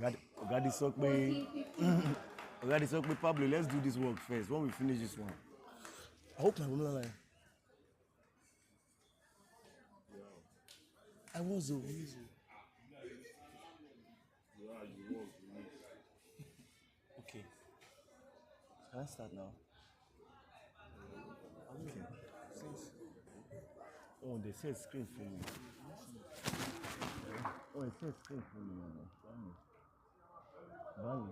Ogadi Sokbe. Ogadi Sokbe, Pablo, let's do this work first. When we finish this one. I hope my woman line. I was Okay. Can I start now? Okay. Oh, they said screen for me. Oh, it says screen for me. Bali.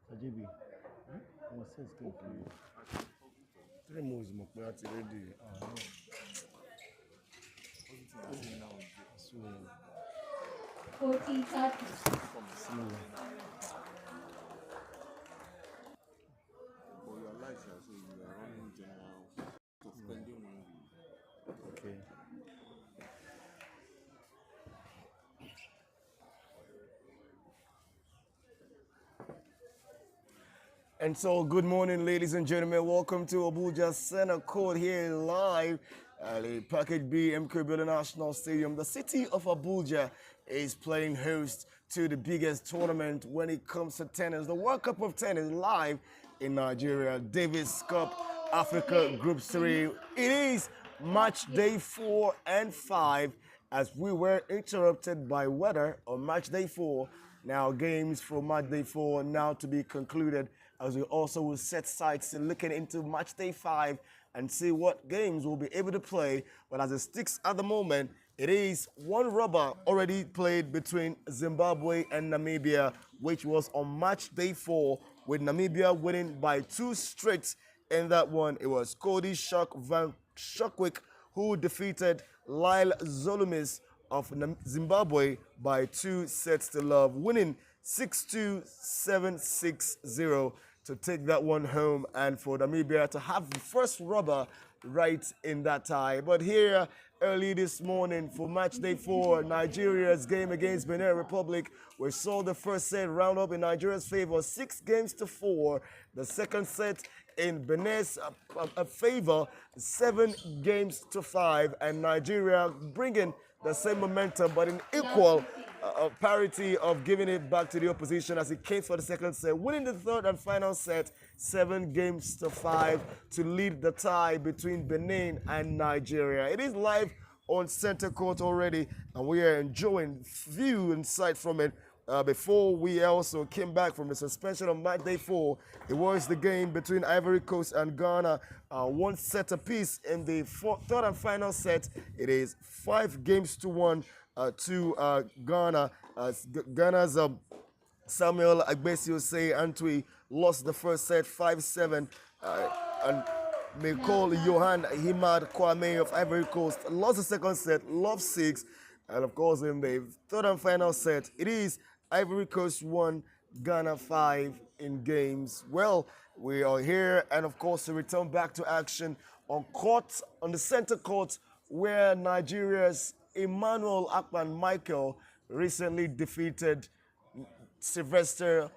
Sajibi. Oh, it says screen for me. 3 moves, Mokwe, ready. So, 40 seconds. For your life, so you are running general suspending one week. okay. And so, good morning, ladies and gentlemen. Welcome to Abuja Center Court here live at the Package B MKO National Stadium. The city of Abuja is playing host to the biggest tournament when it comes to tennis, the World Cup of Tennis, live in Nigeria, Davis Cup Africa Group 3. It is match day 4 and 5 as we were interrupted by weather on match day 4. Now games for match day 4 now to be concluded, as we also will set sights in looking into match day 5 and see what games we'll be able to play. But as it sticks at the moment, it is one rubber already played between Zimbabwe and Namibia, which was on match day 4, with Namibia winning by 2 straight in that one. It was Cody Shock Van Shockwick who defeated Lyle Zolumis of Zimbabwe by 2 sets to love, winning 6-2, 7-6-0 to take that one home, and for Namibia to have the first rubber right in that tie. But here early this morning for match day 4, Nigeria's game against Benin Republic, we saw the first set round up in Nigeria's favor, 6-4. The second set in Benin's favor, 7-5, and Nigeria bringing the same momentum, but in equal parity of giving it back to the opposition as it came for the second set, winning the third and final set, 7-5, to lead the tie between Benin and Nigeria. It is live on center court already, and we are enjoying view and sight from it. Before we also came back from the suspension on match day 4, it was the game between Ivory Coast and Ghana, 1 set apiece. In the third and final set, it is 5-1 to Ghana. Ghana's Samuel Agbesiose Antwi lost the first set 5-7, and Michael Johan Himad Kwame of Ivory Coast lost the second set, love 6. And of course, in the third and final set, it is Ivory Coast 1, Ghana 5 in games. Well, we are here, and of course, to return back to action on court, on the center court, where Nigeria's Emmanuel Akpan Michael recently defeated Sylvester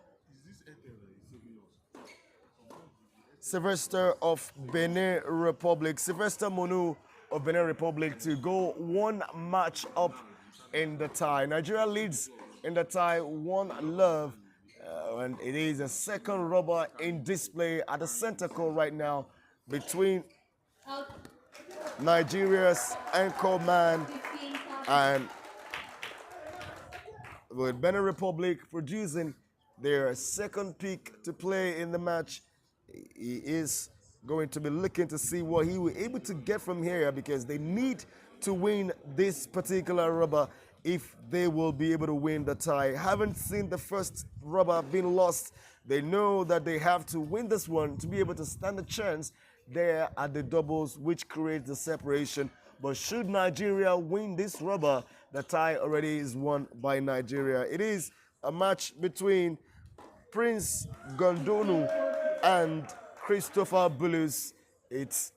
of Benin Republic, Sylvester Monu of Benin Republic, to go 1 match up in the tie. Nigeria leads in the tie 1-0, and it is a second rubber in display at the center court right now between Nigeria's anchor man and with Benin Republic producing their second pick to play in the match. He is going to be looking to see what he will be able to get from here, because they need to win this particular rubber if they will be able to win the tie. Haven't seen the first rubber being lost. They know that they have to win this one to be able to stand a chance there at the doubles, which creates the separation. But should Nigeria win this rubber, the tie already is won by Nigeria. It is a match between Prince Gondonu and Christopher Bulus. It's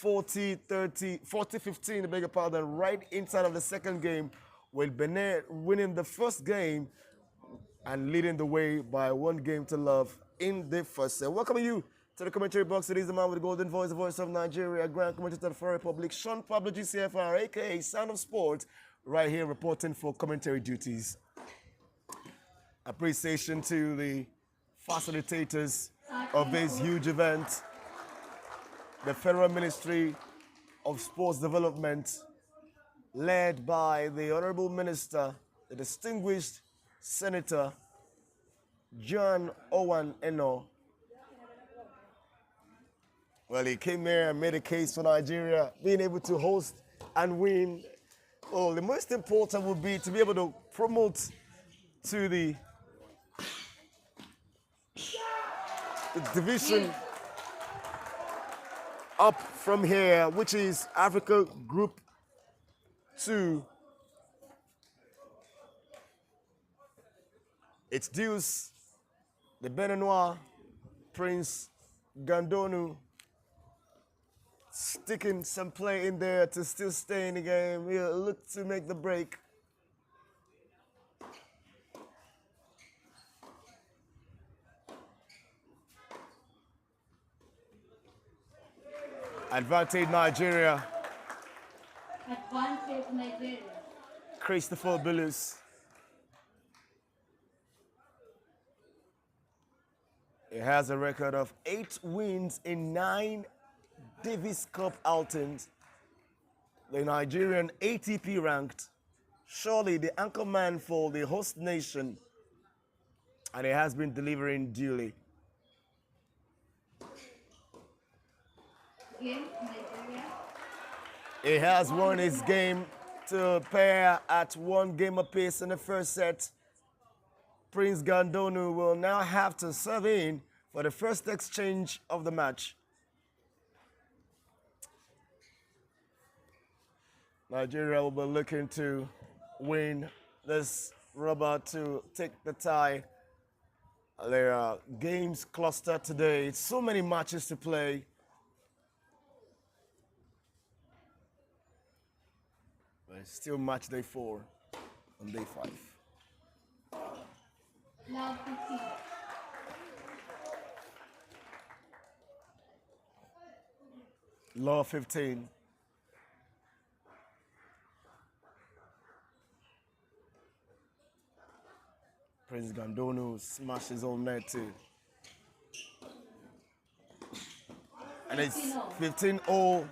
40-15, I beg your pardon, right inside of the second game, with Benin winning the first game and leading the way by 1-0 in the first set. Welcome you to the commentary box. It is the man with the golden voice, the voice of Nigeria, Grand Commentator for Republic, Sean Pablo GCFR, aka Sound of Sport, right here reporting for commentary duties. Appreciation to the facilitators of this huge event, the Federal Ministry of Sports Development, led by the Honorable Minister, the distinguished Senator John Owen Eno. Well, he came here and made a case for Nigeria being able to host and win. Well, the most important would be to be able to promote to the division up from here, which is Africa Group 2. It's Deuce, the Beninois, Prince Gandonu, sticking some play in there to still stay in the game. He'll look to make the break. Advantage Nigeria. Advantage Nigeria. Christopher Billis. He has a record of 8 wins in 9 Davis Cup outings. The Nigerian ATP ranked, surely the anchorman for the host nation, and he has been delivering duly. Game Nigeria. He has won his game to pair at 1 game apiece in the first set. Prince Gandonu will now have to serve in for the first exchange of the match. Nigeria will be looking to win this rubber to take the tie. There are games clustered today. So many matches to play. But it's still match day 4 on day 5. Now 15. Law 15. Prince Gandonu smashed his own net too. And it's 15-0.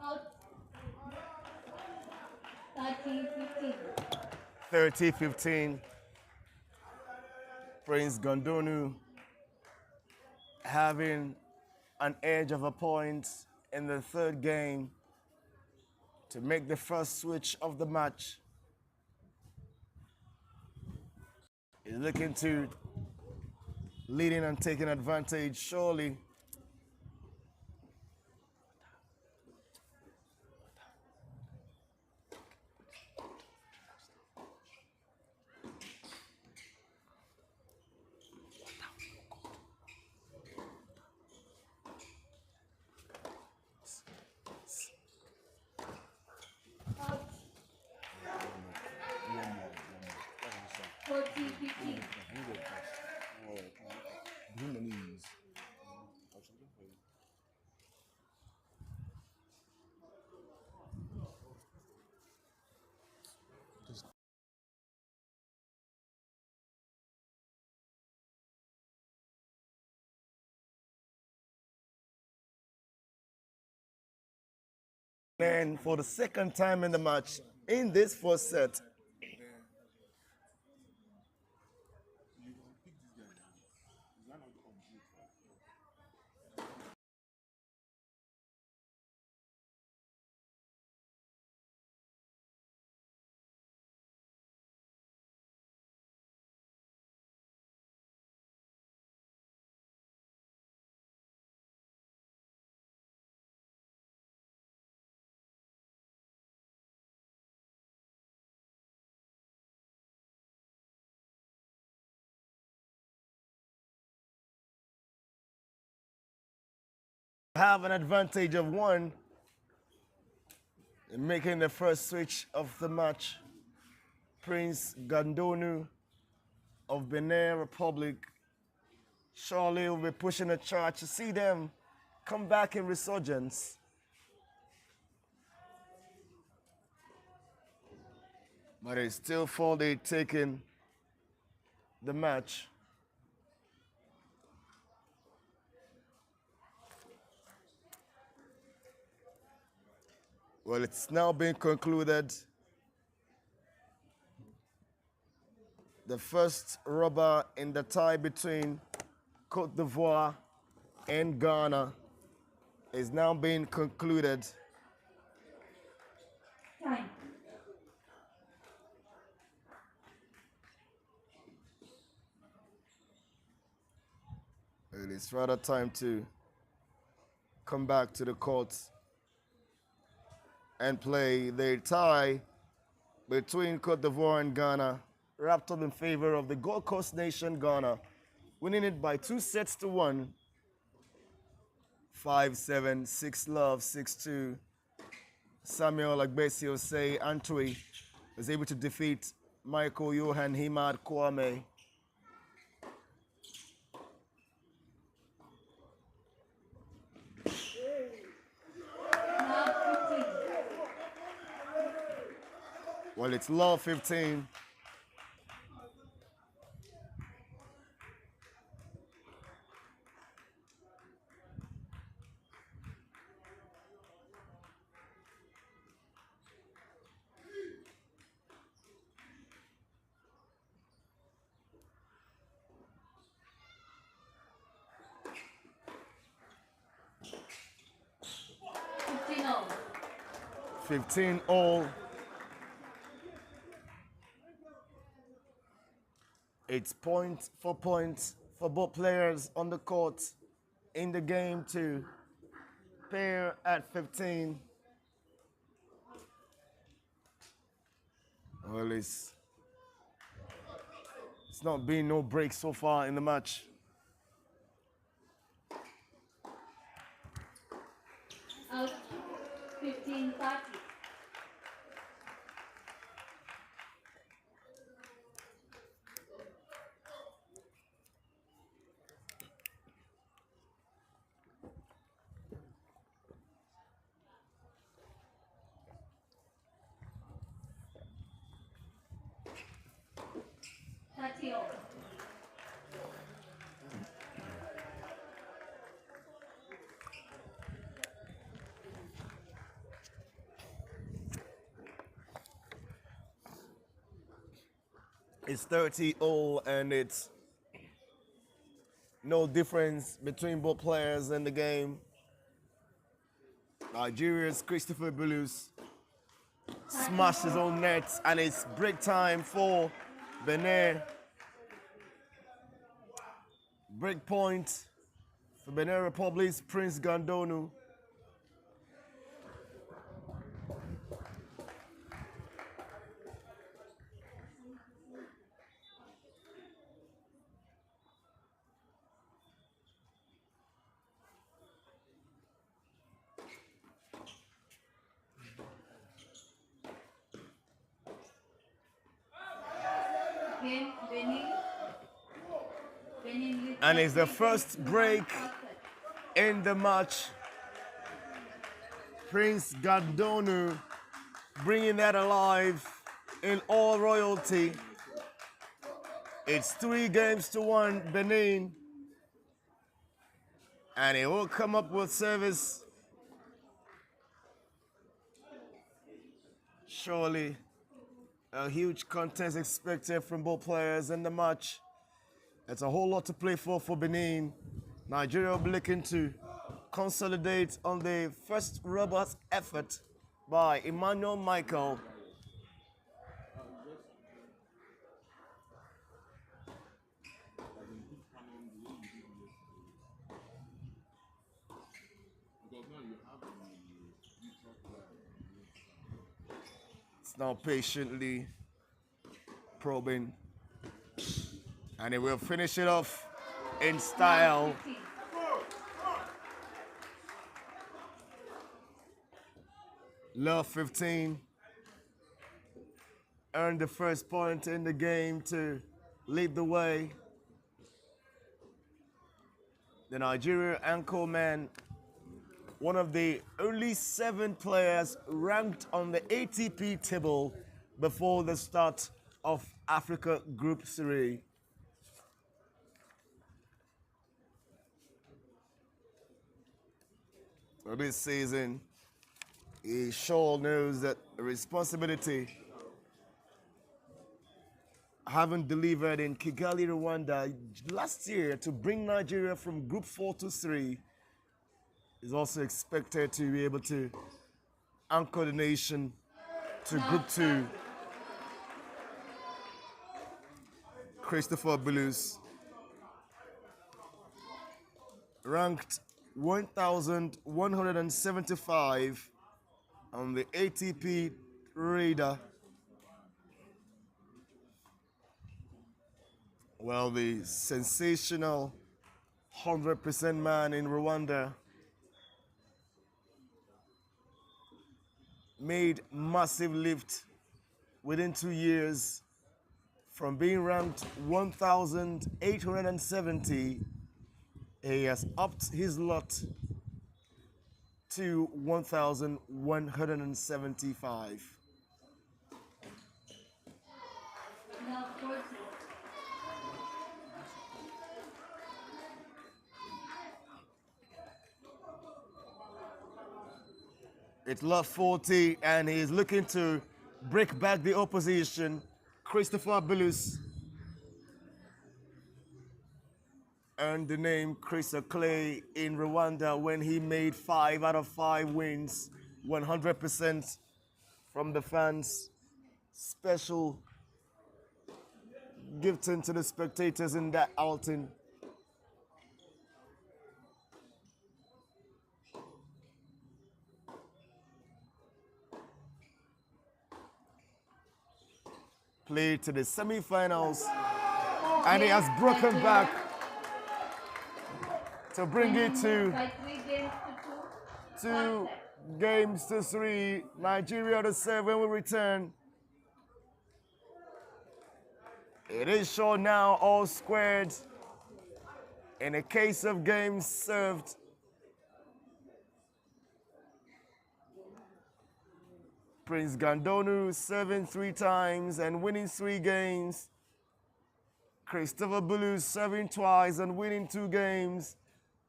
Out. 30-15. 30-15. Prince Gandonu having an edge of a point in the third game to make the first switch of the match. He's looking to leading and taking advantage, surely. Out. 40-15. And for the second time in the match, in this first set, have an advantage of one in making the first switch of the match. Prince Gandonu of Benin Republic. Surely will be pushing a charge to see them come back in resurgence. But it's still 4-day taking the match. Well, it's now been concluded. The first rubber in the tie between Cote d'Ivoire and Ghana is now being concluded. Time. Well, it's rather time to come back to the court and play the tie between Cote d'Ivoire and Ghana, wrapped up in favor of the Gold Coast nation, Ghana, winning it by 2-1. 5-7, 6-love, 6-2. Samuel Agbesio say Antwi was able to defeat Michael Johan Himad Kwame. Love 15. Well, it's Love 15. All. 15 all. It's point for both players on the court in the game to pair at 15. Well, it's not been no break so far in the match. Out 15-30. All. It's 30 all, and it's no difference between both players in the game. Nigeria's Christopher Bulus smashed his own net, and it's break time for Benin. Break point for Benin Republic's Prince Gandonu. Benin And it's the first break in the match. Prince Gandonu bringing that alive in all royalty. It's 3-1 Benin. And it will come up with service. Surely a huge contest expected from both players in the match. It's a whole lot to play for Benin. Nigeria will be looking to consolidate on the first robust effort by Emmanuel Michael. It's now patiently probing. And it will finish it off in style. Love 15 earned the first point in the game to lead the way. The Nigeria anchorman, one of the only 7 players ranked on the ATP table before the start of Africa Group 3. For this season, he sure knows that responsibility, having delivered in Kigali, Rwanda last year to bring Nigeria from Group 4 to 3, is also expected to be able to anchor the nation to Group 2. Christopher Bulus, ranked 1,175 on the ATP radar. Well, the sensational 100% man in Rwanda made massive lift within 2 years from being ranked 1,870. He has upped his lot to 1,175. Love 40. It's love 40, and he's looking to break back the opposition. Christopher Bulus earned the name Chris Clay in Rwanda when he made 5 out of 5 wins, 100% from the fans. Special gifting to the spectators in that outing. Played to the semi-finals, and he has broken back to bring it to By 3 games to 2. 2 games to 3. Nigeria to serve when we return. It is short now, all squared. In a case of games served, Prince Gandonu serving 3 times and winning 3 games. Christopher Bulu serving twice and winning 2 games.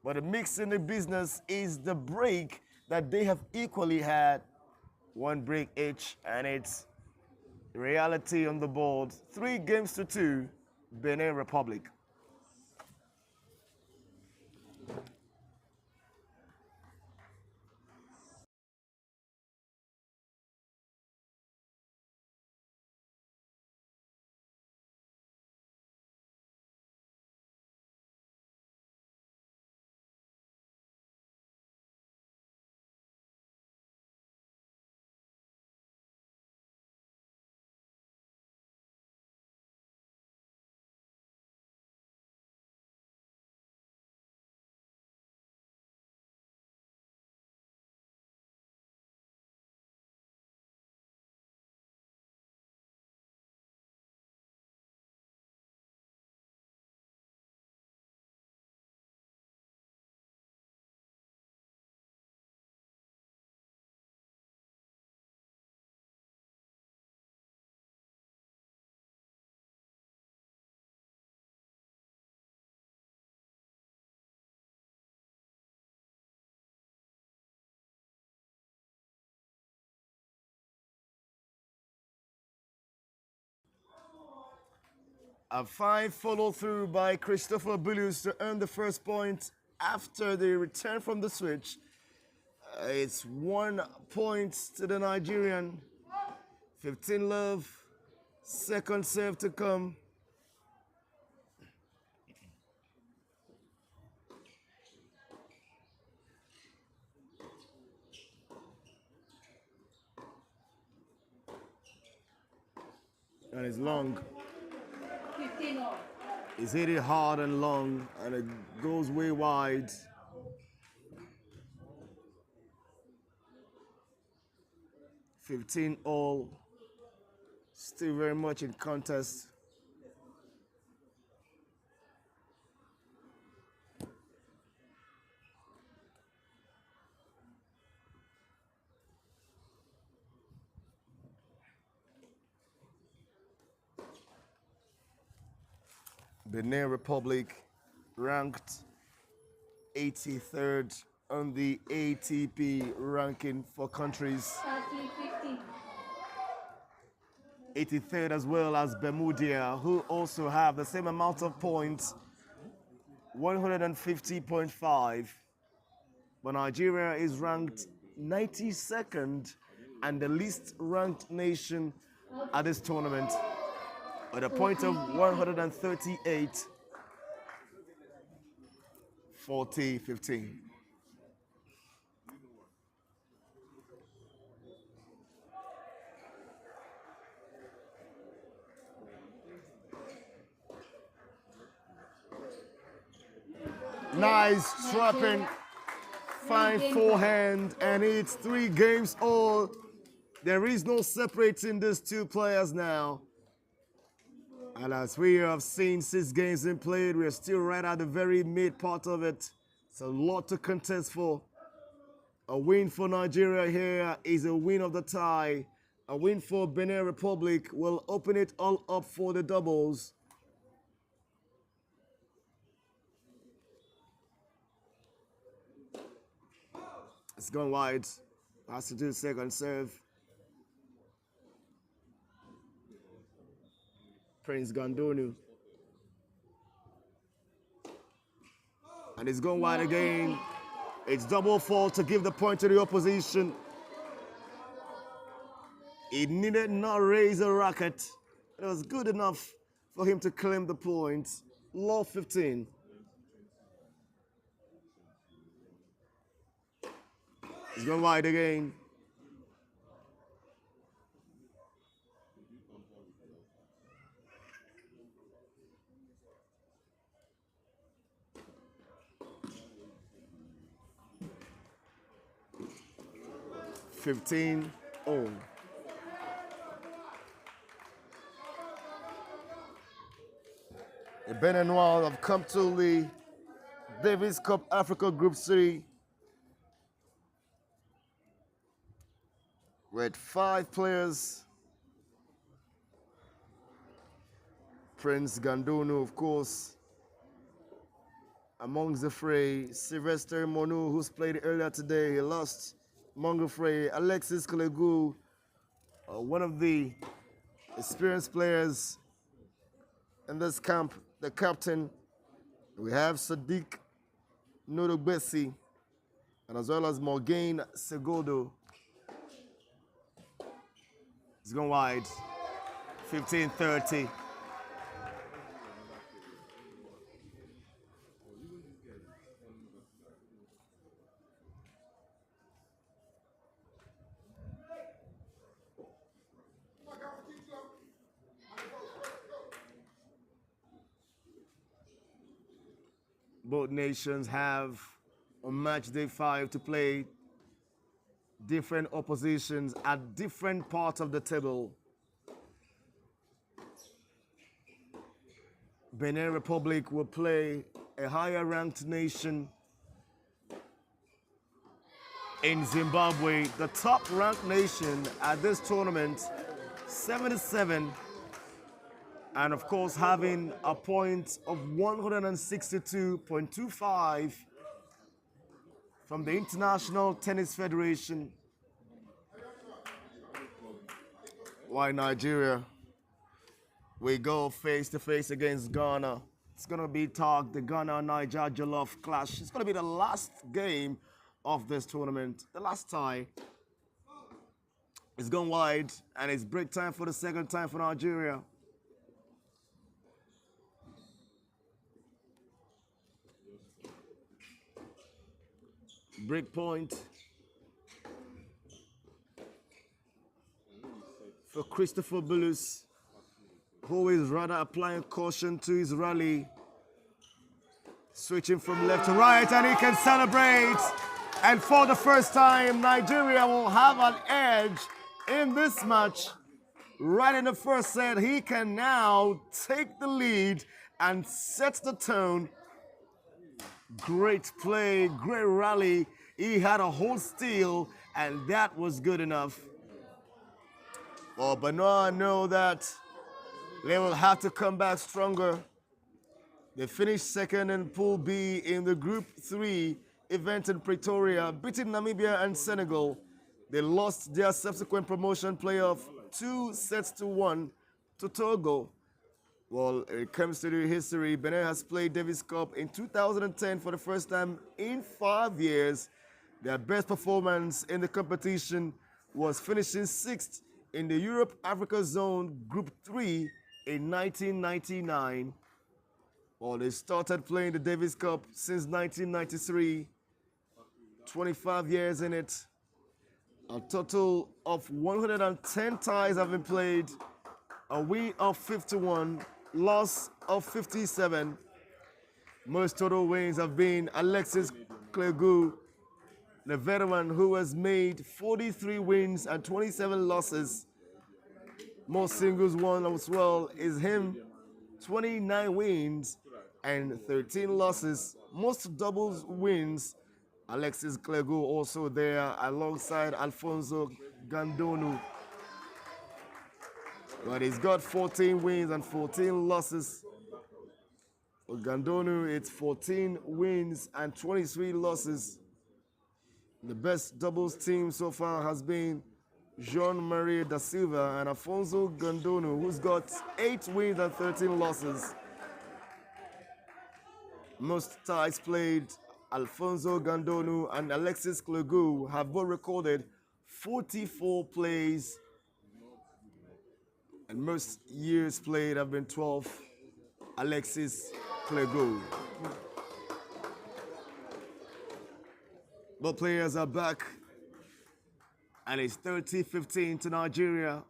But the mix in the business is the break that they have equally had. 1 break each, and it's reality on the board. 3 games to 2, Benin Republic. A fine follow through by Christopher Bulus to earn the first point after the return from the switch. It's 1 point to the Nigerian. 15 love. Second serve to come. And it's long. 15 all. It's hit it hard and long, and it goes way wide. 15 all. Still very much in contest. Benin Republic ranked 83rd on the ATP ranking for countries. 30, 15. 83rd as well as Bermudia, who also have the same amount of points, 150.5. But Nigeria is ranked 92nd and the least ranked nation at this tournament with a point of 138, 40, 15. Nice trapping, fine forehand, and it's 3 games all. There is no separating these two players now. And as we have seen 6 games in played, we're still right at the very mid part of it. It's a lot to contest for. A win for Nigeria here is a win of the tie. A win for Benin Republic will open it all up for the doubles. It's gone wide. Has to do second serve. Prince Gandonu. And it's gone wide again. It's double fault to give the point to the opposition. He needed not raise a racket. It was good enough for him to claim the point. Law 15. He's gone wide again. Oh. The Benin Noirs have come to the Davis Cup Africa Group 3 with 5 players. Prince Gandonu, of course, amongst the fray. Sylvester Monu, who's played earlier today, he lost. Mongo Frey, Alexis Kolegu, one of the experienced players in this camp, the captain. We have Sadiq Nodogbesi, and as well as Morgaine Segodo. He's gone wide, 15-30. Both nations have on match day 5 to play different oppositions at different parts of the table. Benin Republic will play a higher ranked nation in Zimbabwe, the top ranked nation at this tournament, 77. And of course, having a point of 162.25 from the International Tennis Federation. Why Nigeria? We go face to face against Ghana. It's going to be tagged the Ghana-Niger Jollof clash. It's going to be the last game of this tournament, the last tie. It's gone wide, and it's break time for the second time for Nigeria. Break point for Christopher Bulus, who is rather applying caution to his rally. Switching from left to right, and he can celebrate. And for the first time, Nigeria will have an edge in this match. Right in the first set, he can now take the lead and set the tone. Great play, great rally. He had a whole steal, and that was good enough. Well, Benoit know that they will have to come back stronger. They finished second in Pool B in the Group 3 event in Pretoria, beating Namibia and Senegal. They lost their subsequent promotion playoff 2-1 to Togo. Well, it comes to the history. Benin has played Davis Cup in 2010 for the first time in 5 years. Their best performance in the competition was finishing 6th in the Europe-Africa Zone Group 3 in 1999. Well, they started playing the Davis Cup since 1993, 25 years in it. A total of 110 ties have been played, a win of 51, loss of 57. Most total wins have been Alexis Clegou, the veteran who has made 43 wins and 27 losses. Most singles won as well is him, 29 wins and 13 losses. Most doubles wins, Alexis Clegou also there alongside Alfonso Gandonu. But he's got 14 wins and 14 losses. For Gandonu, it's 14 wins and 23 losses. The best doubles team so far has been Jean-Marie da Silva and Alfonso Gandonu, who's got 8 wins and 13 losses. Most ties played, Alfonso Gandonu and Alexis Clegou have both recorded 44 plays, and most years played have been 12. Alexis Clegou. Both players are back, and it's 30-15 to Nigeria,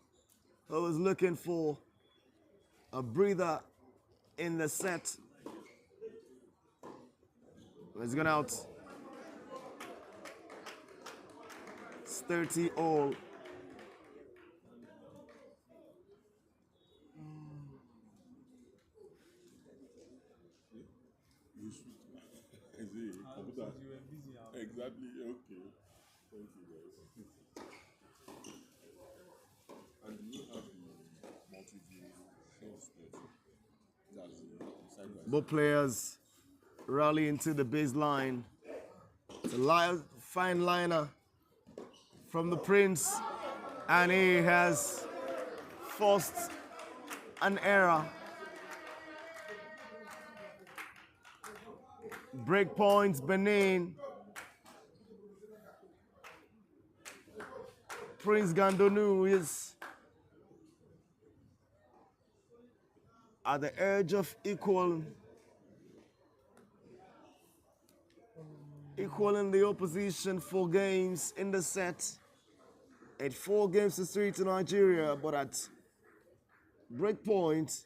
who was looking for a breather in the set. It's gone out. It's 30 all. Exactly, okay. Thank you, guys. And you have the multi-view shows that's inside. Both players rally into the baseline. It's a fine liner from the Prince, and he has forced an error. Break points, Benin. Prince Gandonu is at the edge of equaling the opposition 4 games in the set. At 4-3 to Nigeria, but at break point,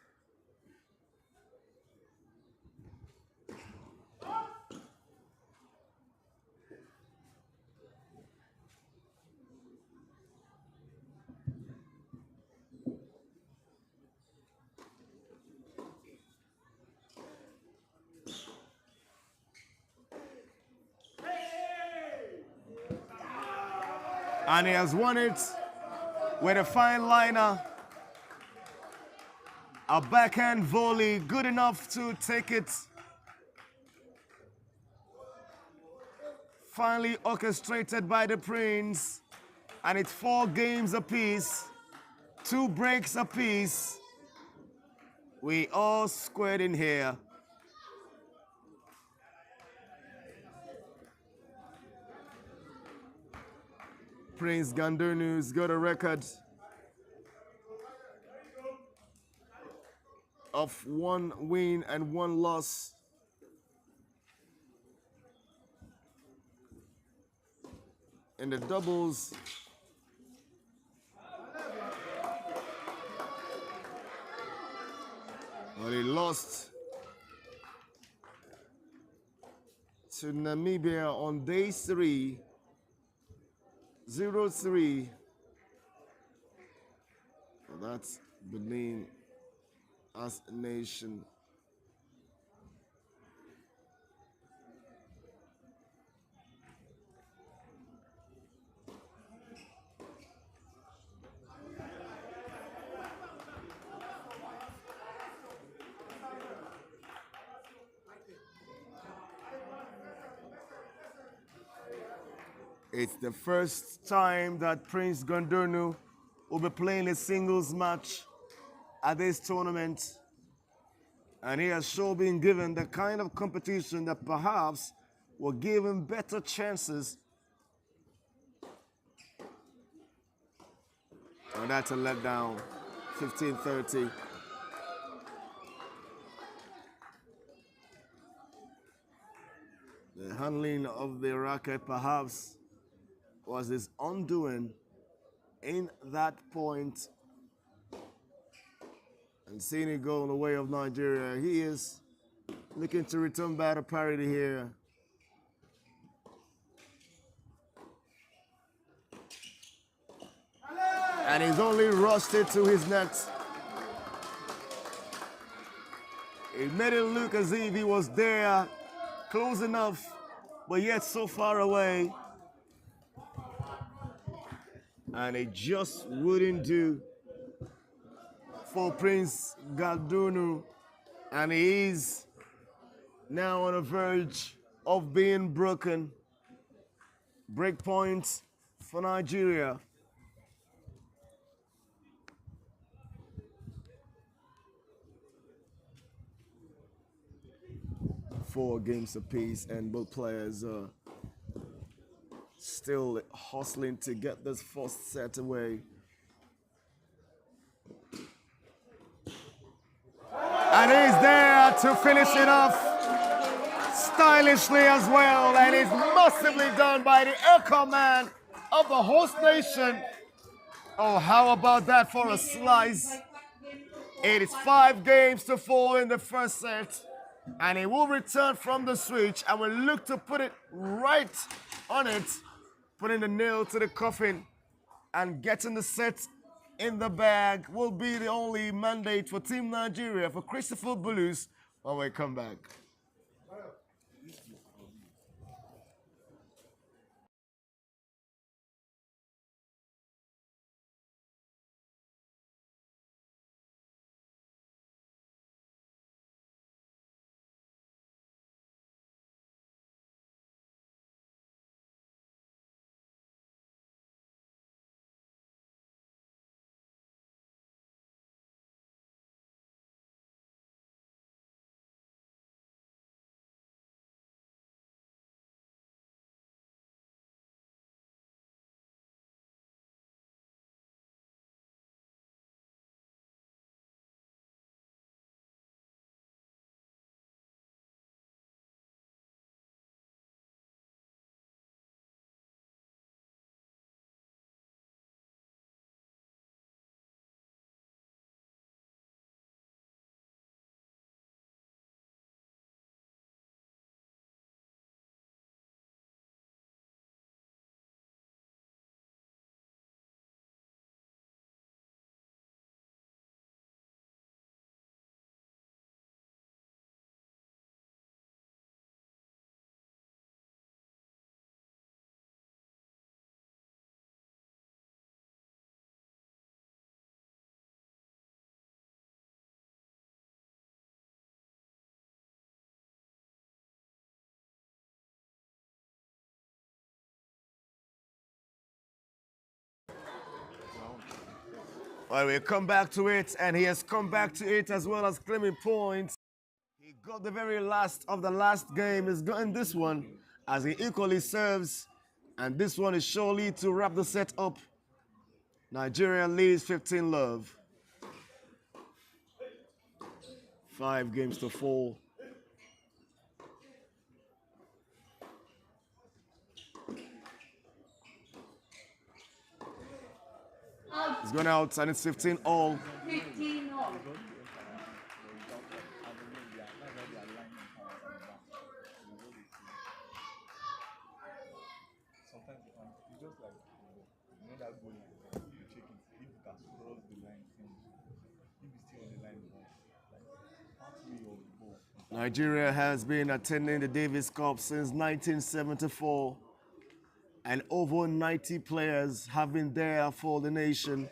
and he has won it with a fine liner. A backhand volley, good enough to take it. Finally orchestrated by the Prince, and it's 4 games apiece, 2 breaks apiece. We all squared in here. Prince Gandonu's got a record of 1 win and 1 loss. In the doubles, well, he lost to Namibia on day 3, 0-3. So that's Benin as a nation. It's the first time that Prince Gondonu will be playing a singles match at this tournament. And he has sure been given the kind of competition that perhaps will give him better chances. And that's a letdown, 15-30. The handling of the racket perhaps was his undoing in that point. And seeing it go in the way of Nigeria, he is looking to return back to parity here. And he's only rusted to his net. He made it look as if he was there, close enough, but yet so far away. And it just wouldn't do for Prince Galdunu. And he is now on the verge of being broken. Break point for Nigeria. 4 games apiece, and both players are still hustling to get this first set away. And he's there to finish it off stylishly as well, and it's massively done by the Echo man of the host nation. Oh, how about that for a slice? It is 5 games to 4 in the first set. And he will return from the switch and will look to put it right on it, putting the nail to the coffin and getting the set in the bag will be the only mandate for Team Nigeria, for Christopher Bulus, when we come back. Well, we'll come back to it, and he has come back to it as well as claiming points. He got the very last of the last game. He's gotten this one as he equally serves, and this one is surely to wrap the set up. Nigeria leads 15-love. 5 games to 4. He's gone out, and it's 15 all. 15 all. Sometimes it's just like, that goal line, you check it. If you can cross the line, Nigeria has been attending the Davis Cup since 1974, and over 90 players have been there for the nation,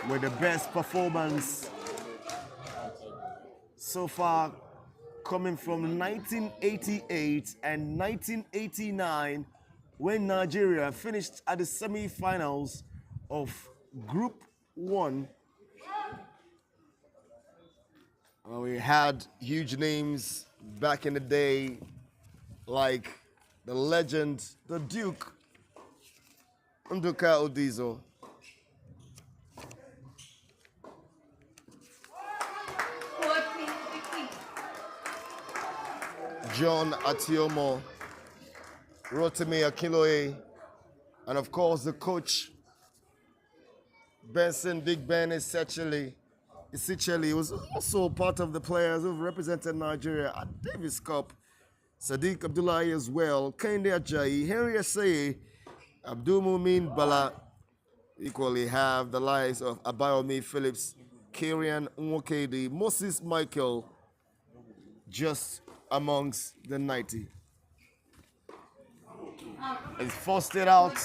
with the best performance so far coming from 1988 and 1989, when Nigeria finished at the semi-finals of Group 1. We had huge names back in the day, like the legend, the Duke, Nduka Odizo. 14-15. John Atiomo, Rotimi Akinloye, and of course the coach, Benson Big Ben Isicheli was also part of the players who've represented Nigeria at Davis Cup. Sadiq Abdullahi as well, Kende Ajayi, Henry Aseye, Abdul Mumin Bala. Equally have the likes of Abayomi Phillips, Karian Nwokedi, Moses Michael, just amongst the 90. It's forced it out.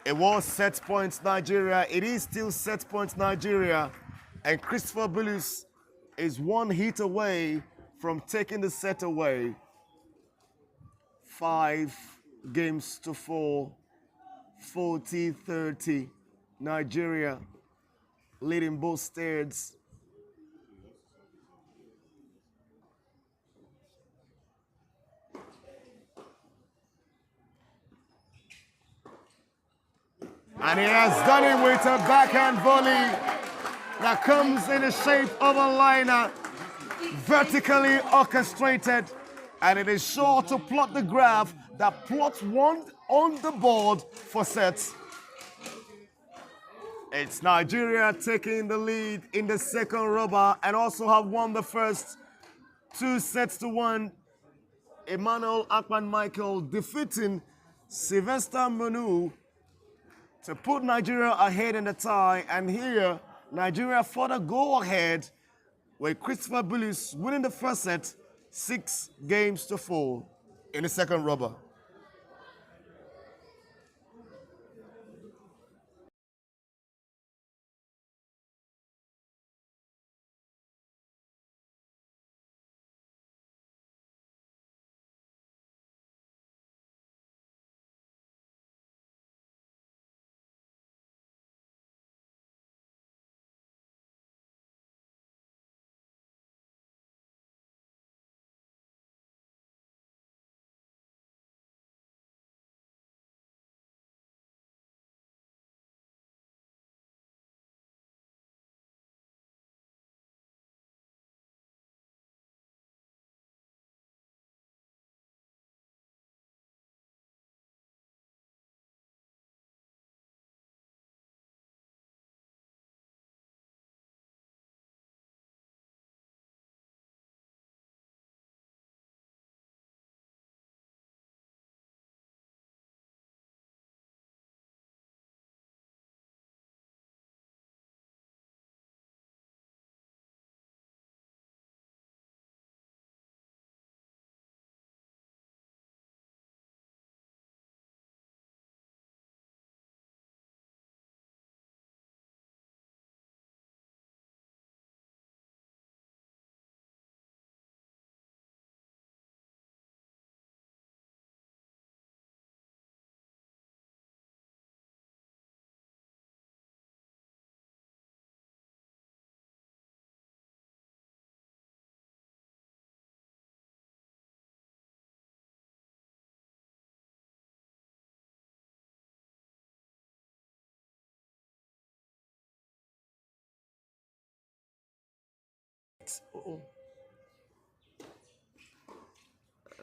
It was set points Nigeria. It is still set points Nigeria. And Christopher Bulus is one hit away from taking the set away. 5-4, 40-30. Nigeria leading both states. And he has done it with a backhand volley that comes in the shape of a liner, vertically orchestrated, and it is sure to plot the graph that plots one on the board for sets. It's Nigeria taking the lead in the second rubber and also have won the first 2-1. Emmanuel Akpan Michael defeating Sylvester Manu to put Nigeria ahead in the tie, and here Nigeria further go ahead with Christopher Bulus winning the first set 6-4 in the second rubber.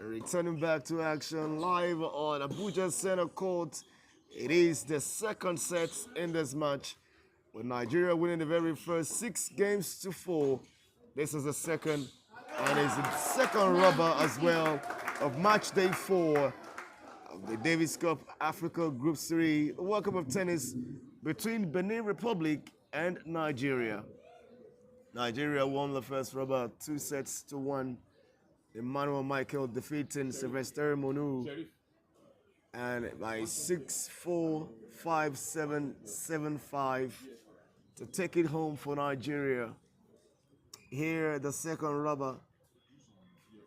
Returning back to action live on Abuja Center Court. It is the second set in this match, with Nigeria winning the very first 6-4. This is the second, and it's the second rubber as well of match day 4 of the Davis Cup Africa Group 3, the World Cup of Tennis between Benin Republic and Nigeria. Nigeria won the first rubber 2-1. Emmanuel Michael defeating Sylvester Monu and by 6-4, 5-7, 7-5 to take it home for Nigeria. Here, the second rubber,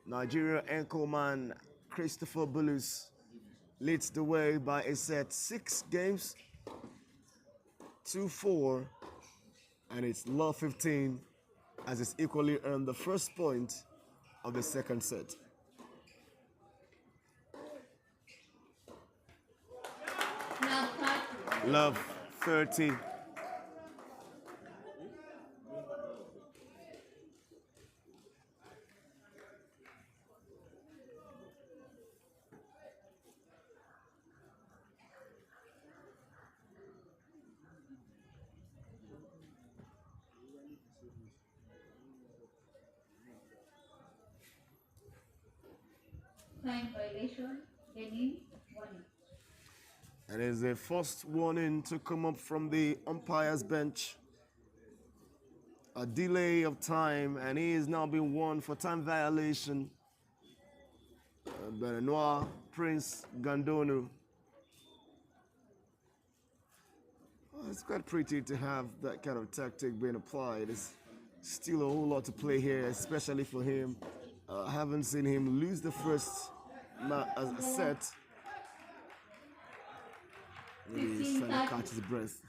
Nigeria anchorman Christopher Bulus leads the way by a set 6 games, 2-4, and it's Law 15 as it's equally earned the first point of the second set. Love 30. Time violation, Benin, warning. And it's the first warning to come up from the umpire's bench. A delay of time, and he is now being warned for time violation. Beninois Prince Gandonu. Well, it's quite pretty to have that kind of tactic being applied. It's still a whole lot to play here, especially for him. I haven't seen him lose the first set. Maybe he's trying to catch his breath.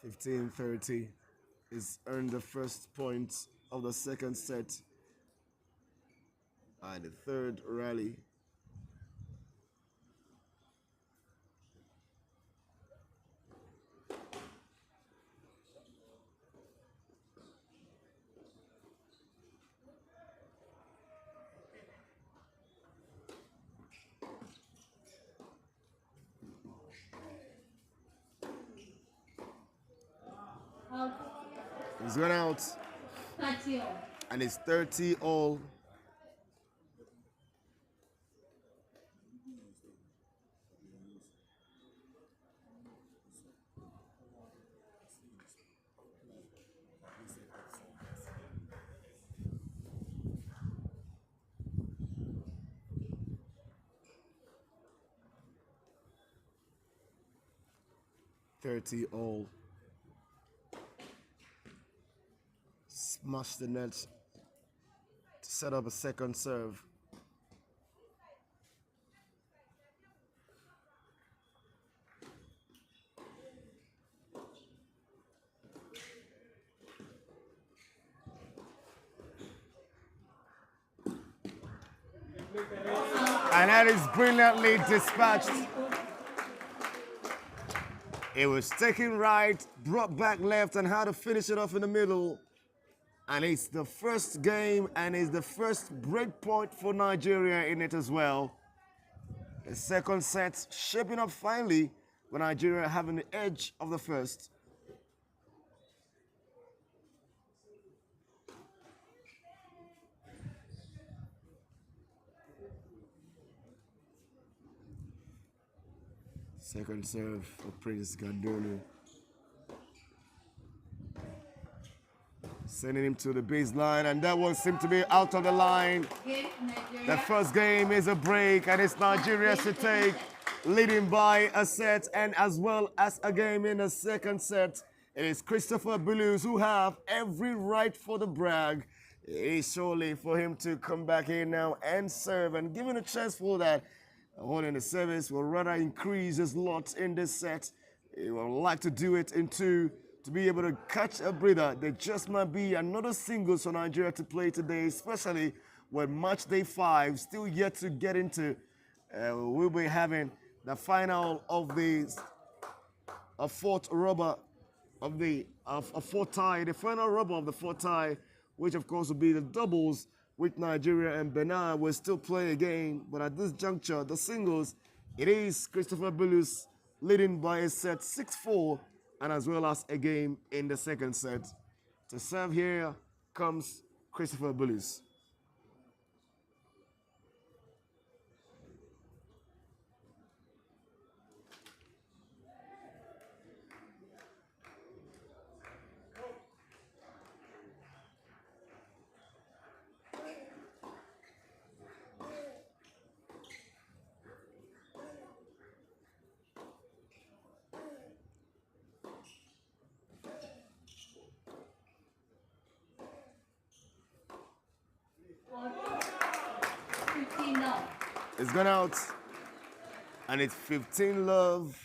15-30 is earned the first point of the second set and the third rally. He's gone out, 30 all. and it's 30 all. Smash the net to set up a second serve. And that is brilliantly dispatched. It was taken right, brought back left, and how to finish it off in the middle. And it's the first game, and it's the first break point for Nigeria in it as well. The second set shaping up finally, with Nigeria having the edge of the first. Second serve for Prince Gandonu. Sending him to the baseline, and that one seemed to be out of the line. The first game is a break, and it's Nigeria to take, leading by a set, and as well as a game in the second set. It is Christopher Bulus who have every right for the brag. It is surely for him to come back in now and serve, and given a chance for that, holding the service will rather increase his lot in this set. He would like to do it in two, to be able to catch a breather. There just might be another singles for Nigeria to play today, especially with match day 5 still yet to get into. We'll be having the final of the fourth rubber of the fourth tie, the final rubber of the fourth tie, which of course will be the doubles, with Nigeria and Benin will still play a game. But at this juncture, the singles, it is Christopher Bulus leading by a set 6-4, and as well as a game in the second set. To serve here comes Christopher Bulus. It's gone out. And it's 15 love.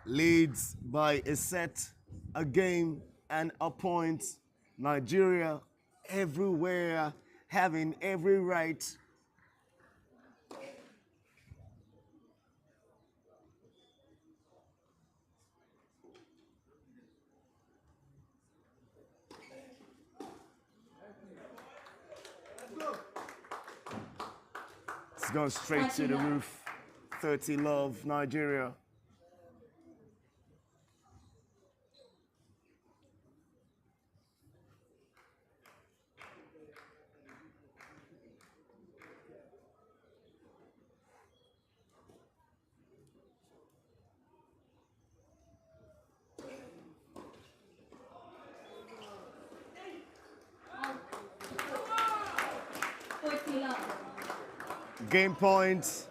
Leads by a set, a game, and a point. Nigeria everywhere having every right. It's gone straight to the roof. 30 love, Nigeria. Game point.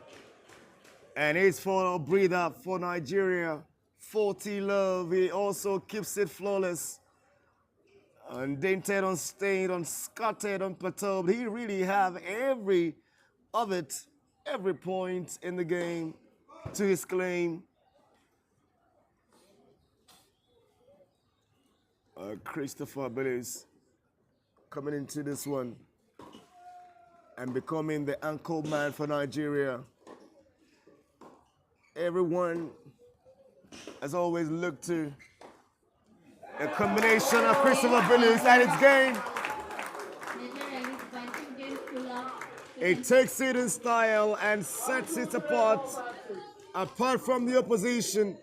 And it's for a breather for Nigeria. 40 love. He also keeps it flawless. Undented, unstained, unscattered, unperturbed. He really have every of it, every point in the game to his claim. Christopher Billis coming into this one and becoming the anchor man for Nigeria. Everyone has always looked to a combination of Christopher Billis and its game. It takes it in style and sets it apart from the opposition.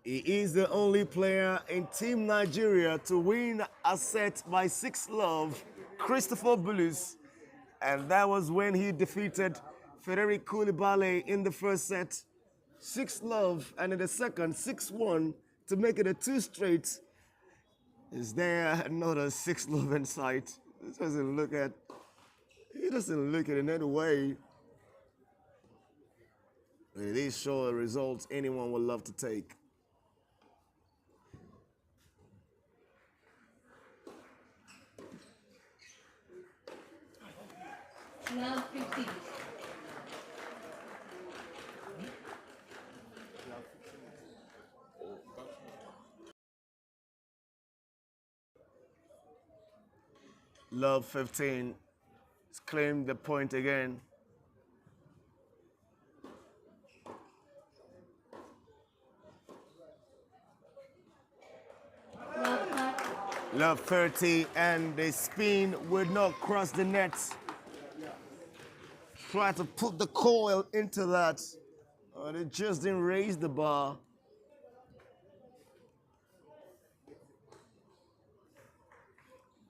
He is the only player in Team Nigeria to win a set by 6 love, Christopher Billis. And that was when he defeated Frederic Koulibaly in the first set, 6 love, and in the second, 6-1 to make it a 2 straight. Is there another 6 love in sight? He doesn't look at it in any way. It is sure results anyone would love to take. Love 15. Love 15 has claimed the point again. Love 30, and the spin would not cross the net. Try to put the coil into that. It just didn't raise the bar.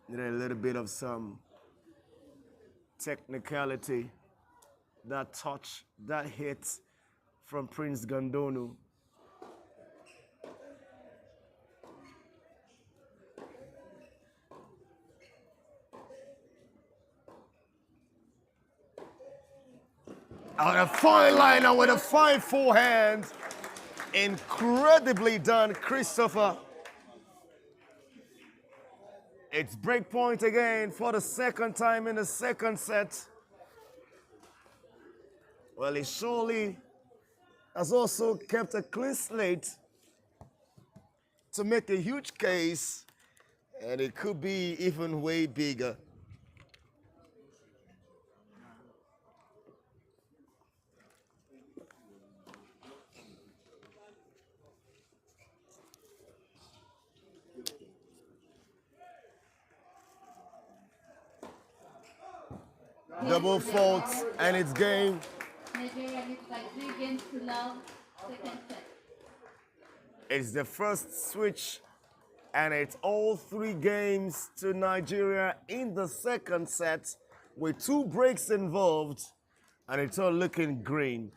Needed a little bit of some technicality. That touch, that hit from Prince Gandonu. On a fine liner with a fine forehand. Incredibly done, Christopher. It's break point again for the second time in the second set. Well, he surely has also kept a clean slate to make a huge case, and it could be even way bigger. Double faults and it's game. Nigeria leads by 3 games to love, second set. It's the first switch, and it's all 3 games to Nigeria in the second set with 2 breaks involved, and it's all looking green.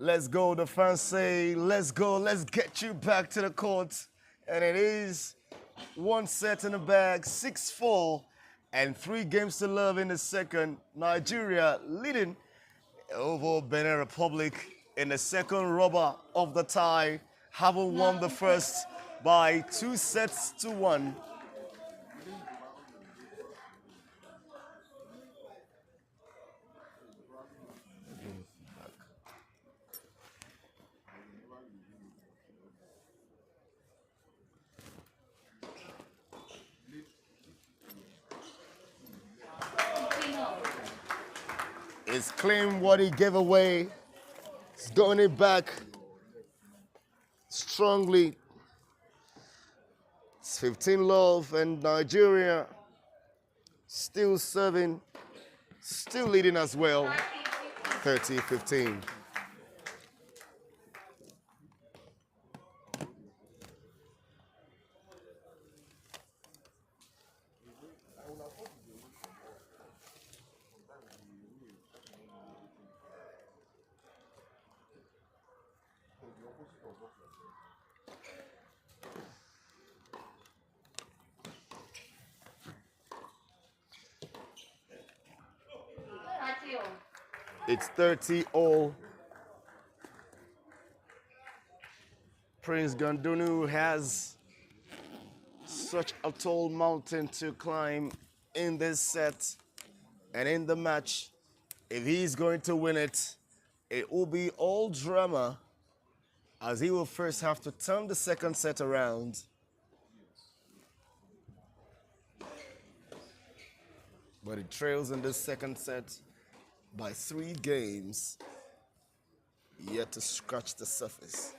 Let's go. The fans say, let's go. Let's get you back to the court. And it is one set in the bag, 6-4, and 3 games to love in the second. Nigeria leading over Benin Republic in the second rubber of the tie. Having won the first by 2-1. It's claimed what he gave away. He's going it back strongly. It's 15 love, and Nigeria still serving, still leading as well. 30-15. It's 30 all. Prince Gandunu has such a tall mountain to climb in this set and in the match. If he's going to win it, it will be all drama, as he will first have to turn the second set around. But he trails in this second set by 3 games, yet to scratch the surface.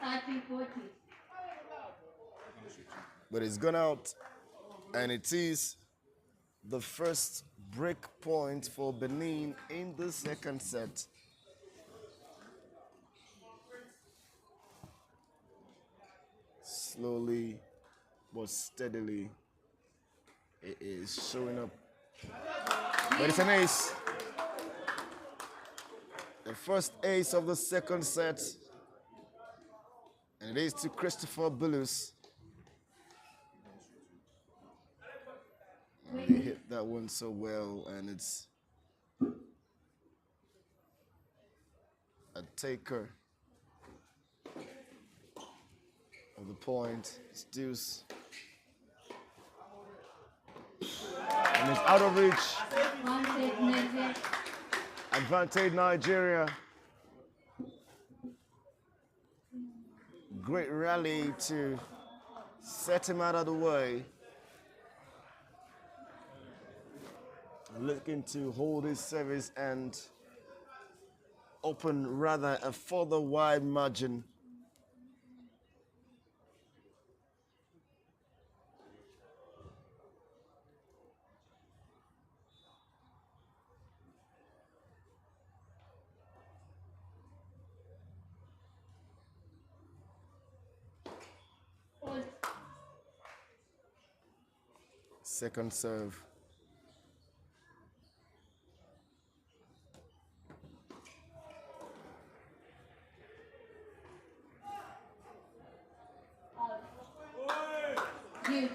30-40. But it's gone out, and it is the first break point for Benin in the second set. Slowly but steadily, it is showing up. But it's an ace. The first ace of the second set. And it is to Christopher Bulus. And he hit that one so well, and it's a taker of the point. It's deuce. And it's out of reach. Advantage Nigeria. Great rally to set him out of the way. Looking to hold his service and open rather a further wide margin. Second serve. Youth.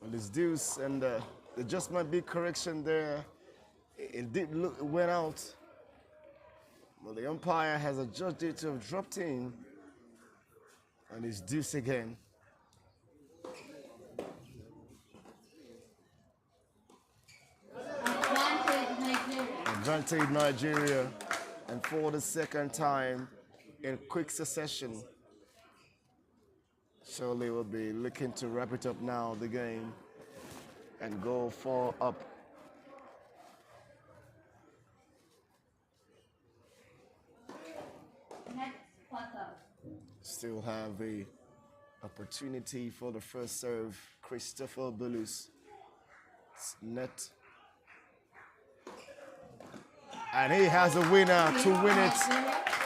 Well, it's deuce, and there just might be correction there. It did look, it went out. Well, the umpire has adjudged it to have dropped in, and it's deuce again. Advantage Nigeria. Advantage Nigeria, and for the second time in quick succession. Surely will be looking to wrap it up now, the game, and go 4 up. Next quarter. Still have a opportunity for the first serve. Christopher Bulus. Net. And he has a winner to win it.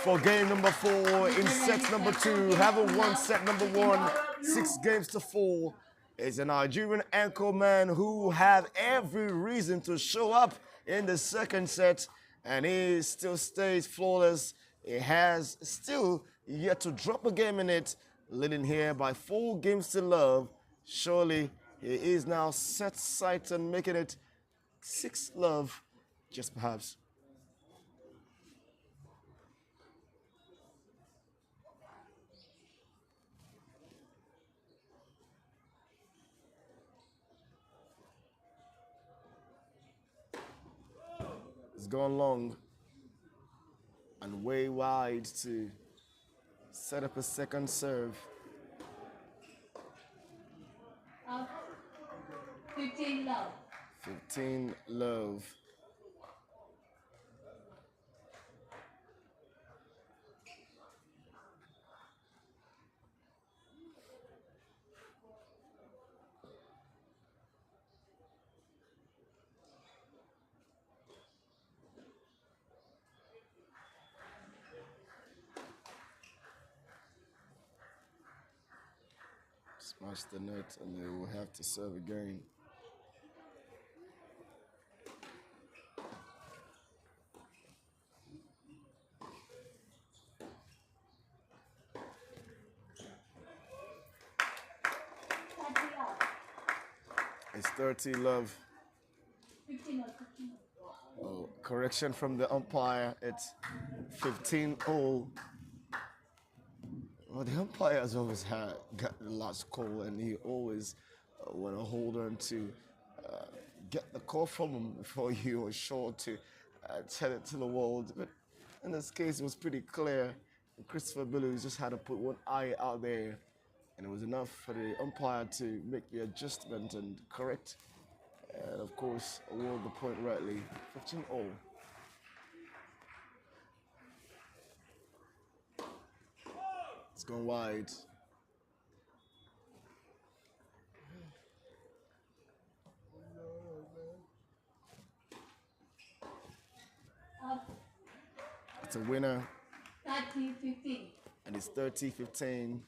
for game number 4 in set number 2. Having won set number 1, 6 games to 4, is a Nigerian anchorman who had every reason to show up in the second set, and he still stays flawless. He has still yet to drop a game in it, leading here by 4 games to love. Surely he is now set sight on making it 6 love, just perhaps. It's gone long and way wide to set up a second serve. Up. 15 love. 15 love. Smash the net and they will have to serve again. It's 30 love. 15 or 15. Oh, correction from the umpire. It's 15-0. Well, the umpire has always got the last call, and he always want to hold on to get the call from him before you were sure to tell it to the world. But in this case, it was pretty clear. Christopher Billups just had to put one eye out there, and it was enough for the umpire to make the adjustment and correct, and of course, award the point rightly. 15-0. It's gone wide. Up. It's a winner, 30-15. and it's 30-15.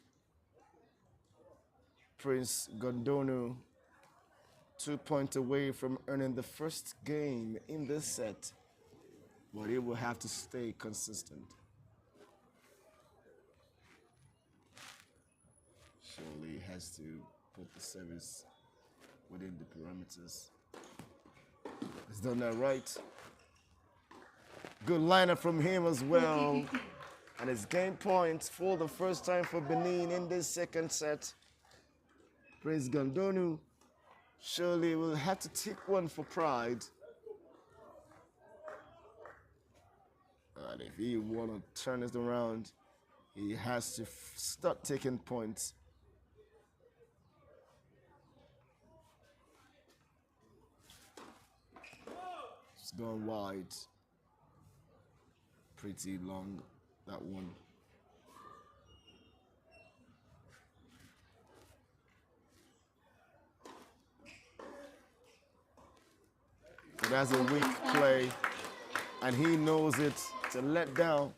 Prince Gondonu 2 points away from earning the first game in this set, but he will have to stay consistent. Surely he has to put the service within the parameters. He's done that right. Good lineup from him as well. And it's game points for the first time for Benin in this second set. Prince Gondonu surely will have to take one for pride. And if he want to turn this around, he has to start taking points. It's gone wide. Pretty long, that one. But that's a weak play, and he knows it to let down.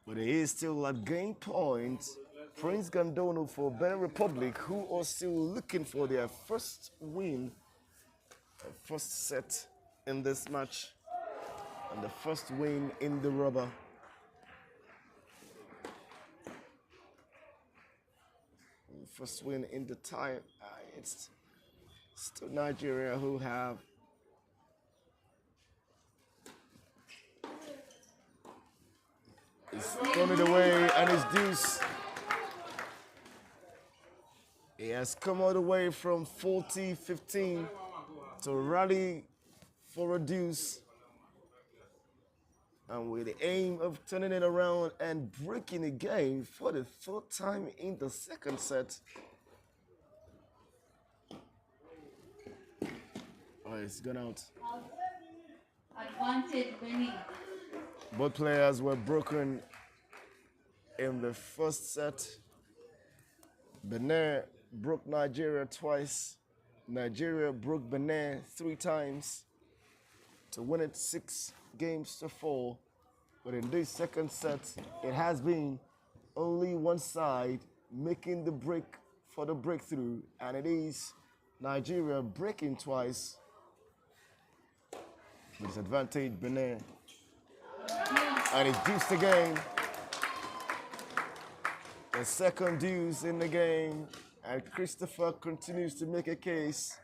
But it is still at game point. Prince Gondonu for Benin Republic, who are still looking for their first win, first set in this match, and the first win in the rubber. First win in the tie. It's still Nigeria who have He's thrown it away, and it's deuce. He has come all the way from 40-15 to rally for a deuce. And with the aim of turning it around and breaking the game for the third time in the second set. Oh, it's gone out. Advantage Benin. Both players were broken in the first set. Benin broke Nigeria twice. Nigeria broke Benin 3 times to win it 6 games to 4. But in this second set, it has been only one side making the break for the breakthrough, and it is Nigeria breaking twice. Disadvantage Benin. And it's deuce the game. The second deuce in the game, and Christopher continues to make a case.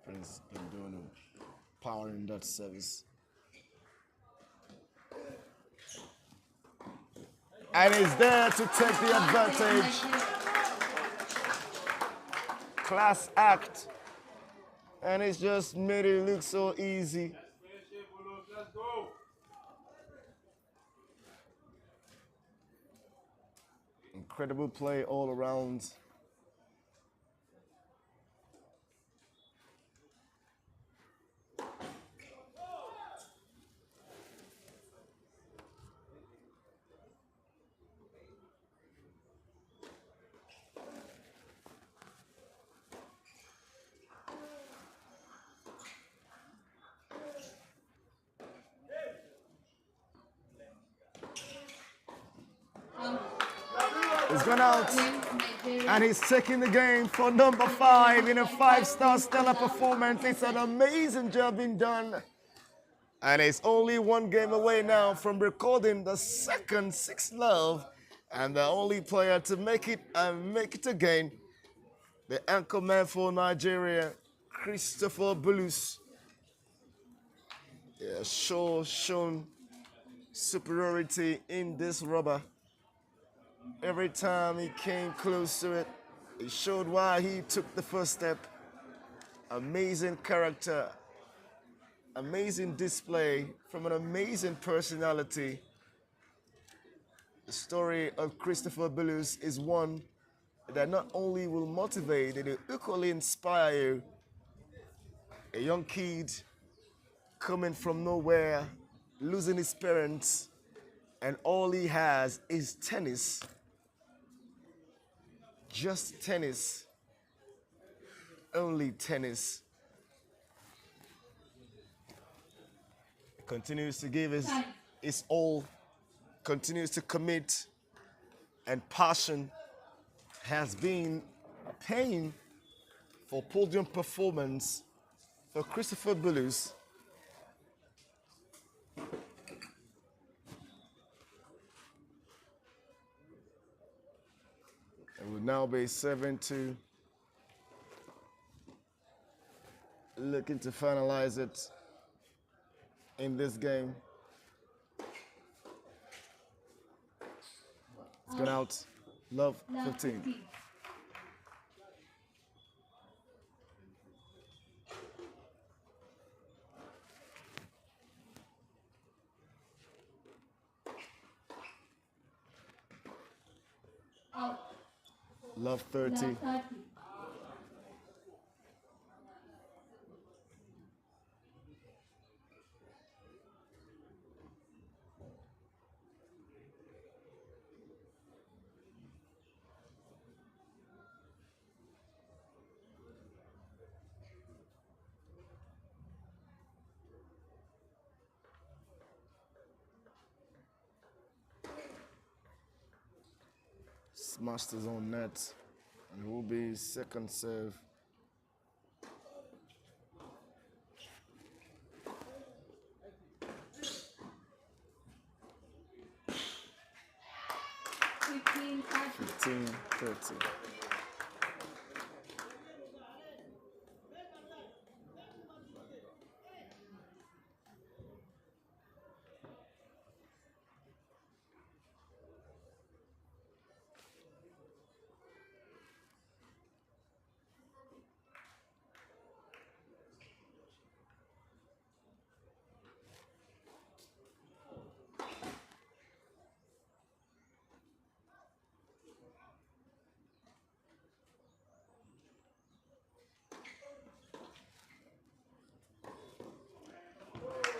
Prince Indono powering that service. And he's there to take the advantage. Class act. And it's just made it look so easy. Incredible play all around. He's gone out, and he's taking the game for number 5 in a 5-star stellar performance. It's an amazing job being done. And it's only one game away now from recording the second 6-love, and the only player to make it and make it again, the anchorman for Nigeria, Christopher Bulus. Yeah, shown superiority in this rubber. Every time he came close to it, he showed why he took the first step. Amazing character, amazing display from an amazing personality. The story of Christopher Bulus is one that not only will motivate, it will equally inspire you. A young kid coming from nowhere, losing his parents, and all he has is tennis. Just tennis. Only tennis. He continues to give his all, continues to commit, and passion has been paying for podium performance for Christopher Bulus. It will now be 7-2. Looking to finalize it in this game. It's gone out. Love 15. Love 30. Smashed his own net, and it will be second serve. Fifteen, 30.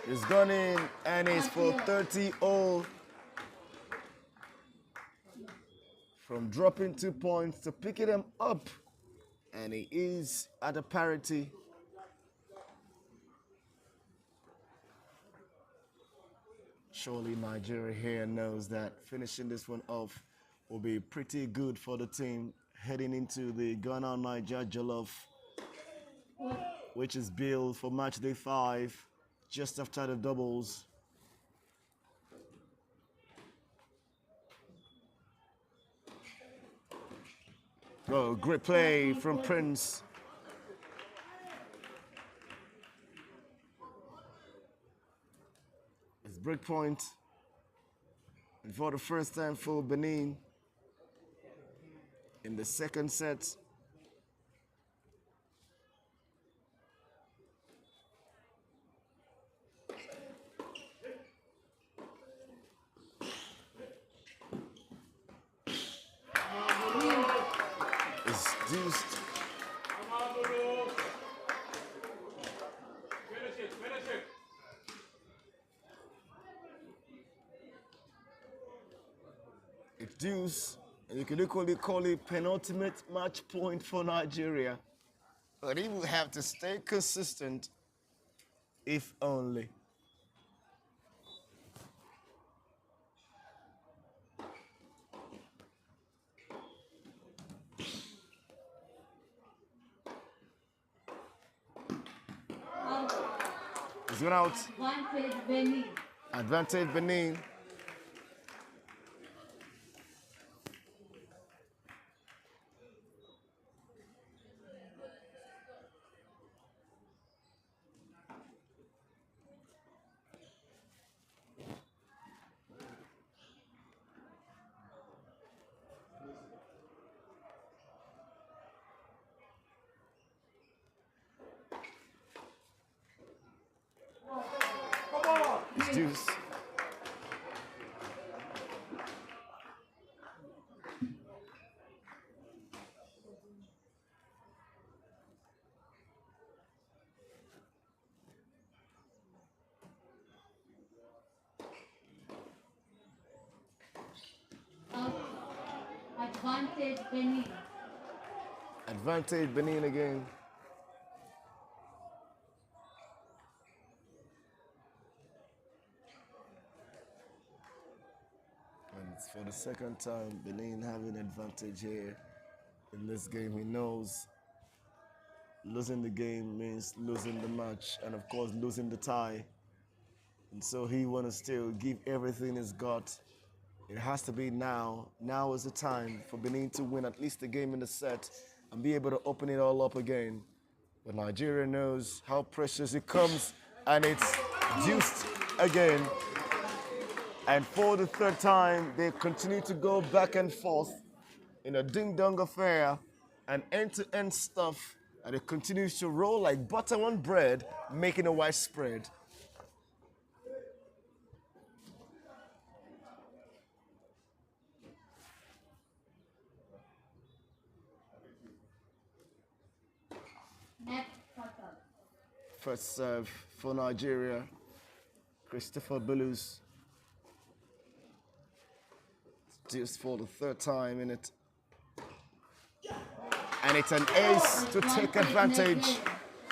It's gone in, and it's for 30 all from from dropping 2 points to picking them up. And he is at a parity. Surely Nigeria here knows that finishing this one off will be pretty good for the team heading into the Ghana-Niger Jollof, which is billed for match day 5, just after the doubles. Oh, great play from Prince. It's break point. And for the first time for Benin in the second set. It's deuced. It's deuce, and you can equally call it penultimate match point for Nigeria. But he will have to stay consistent, if only. He's gone out. Advantage Benin. Advantage Benin. It's deuce. Advantage Benin. Advantage Benin again. And it's for the second time, Benin having advantage here in this game. He knows losing the game means losing the match, and of course losing the tie. And so he wants to still give everything he's got. It has to be now. Now is the time for Benin to win at least a game in the set and be able to open it all up again. But Nigeria knows how precious it comes, and it's deuced again. And for the third time, they continue to go back and forth in a ding-dong affair and end-to-end stuff, and it continues to roll like butter on bread, making a wide spread. Next cutter. First serve for Nigeria, Christopher Bulus. Just for the third time in it. And it's an ace to take advantage.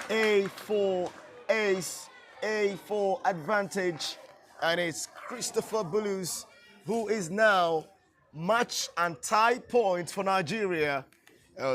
A4 ace, A4 advantage. And it's Christopher Bulus, who is now match and tie point for Nigeria.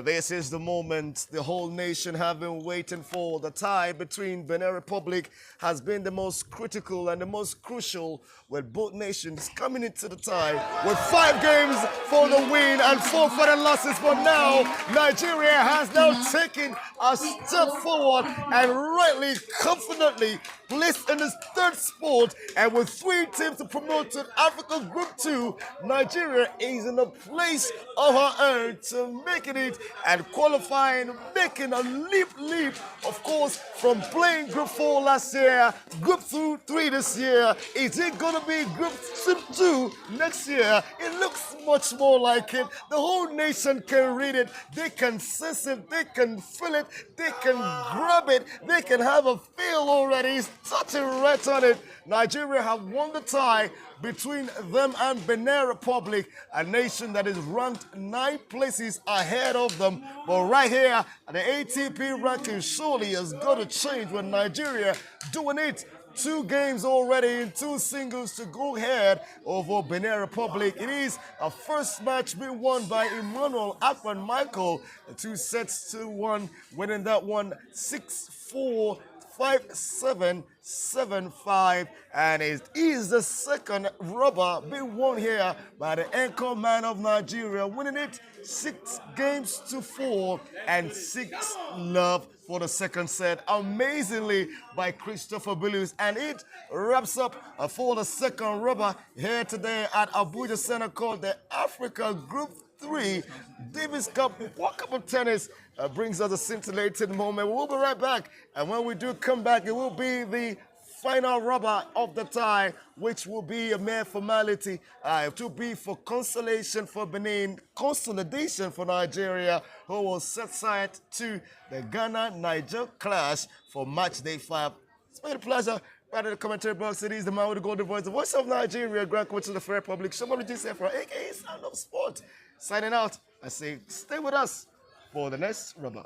This is the moment the whole nation have been waiting for. The tie between Benin Republic has been the most critical and the most crucial, with both nations coming into the tie with 5 games for the win and 4 further losses. But now Nigeria has now taken a step forward and rightly, confidently placed in this third spot, and with 3 teams to promote to Africa Group 2, Nigeria is in a place of her own to making it and qualifying, making a leap, of course, from playing Group 4 last year, Group 3 this year. Is it going to be Group 2 next year? It looks much more like it. The whole nation can read it. They can sense it. They can feel it. They can grab it. They can have a feel already. It's touching right on it. Nigeria have won the tie between them and Benin Republic, a nation that is ranked 9 places ahead of them. But right here, the ATP ranking surely is going to change with Nigeria doing it. 2 games already in 2 singles to go ahead over Benin Republic. It is a first match being won by Emmanuel Akpan Michael, 2 sets to 1, winning that one 6-4, 5-7, 7-5, and it is the second rubber being won here by the anchor man of Nigeria, winning it 6 games to 4 and 6-love for the second set, amazingly by Christopher Billius. And it wraps up for the second rubber here today at Abuja Center called the Africa Group 3 Davis Cup World Cup of Tennis. Brings us a scintillating moment. We'll be right back, and when we do come back, it will be the final rubber of the tie, which will be a mere formality. It will be for consolation for Benin, consolidation for Nigeria, who will set side to the Ghana-Niger clash for match day 5. It's been a pleasure. Right in the commentary box, it is the man with the golden voice, the voice of Nigeria, Grand Coach of the Fair Public, Shomari J. aka Sound of Sport. Signing out, I say stay with us for the next rubber.